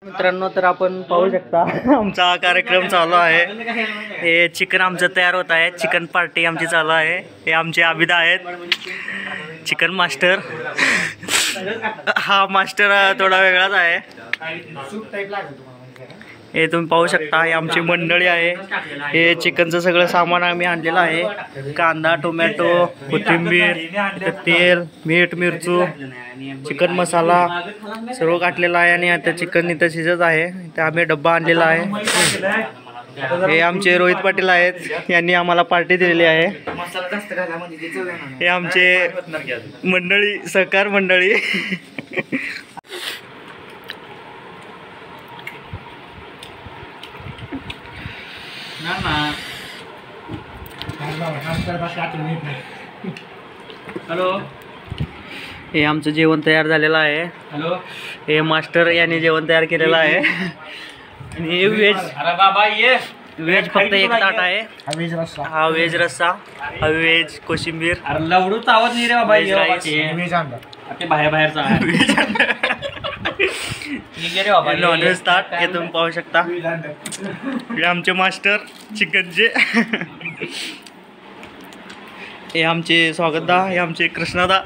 मित्रांनो, तर आपण पाहू शकता आमचा कार्यक्रम चालू आहे. हे चिकन आमचं तयार होत आहे. चिकन पार्टी आमची चालू आहे. हे आमचे आबिदा आहेत, चिकन मास्टर. हा मास्टर थोडा वेगळाच आहे. हे तुम्ही पाहू शकता, हे आमची मंडळी आहे. हे चिकनचं सगळं सामान आम्ही आणलेलं आहे. कांदा, टोमॅटो, कोथिंबीर, तेल, मीठ, मिरचू, चिकन मसाला सर्व काटलेला आहे. आणि आता चिकन इथं शिजत आहे. इथं आम्ही डब्बा आणलेला आहे. हे आमचे रोहित पाटील आहेत, यांनी आम्हाला पार्टी दिलेली आहे. हे आमचे मंडळी, सहकार मंडळी. हॅलो, हे आमचं जेवण तयार झालेलं आहे. हॅलो, हे मास्टर यांनी जेवण तयार केलेलं आहे. आणि व्हेज, अरे बाबा ये व्हेज फक्त एक ताट आहे. हा व्हेज रस्सा, हा व्हेज कोशिंबीर. अरे लवडू चावत नाही रे बाबा. व्हेज अंडा, ते बाहेरचा नॉनव्हेज ताट. हे तुम्ही पाहू शकता. हे आमचे मास्टर चिकनचे. हे आमचे स्वागतदा, हे आमचे कृष्णादा.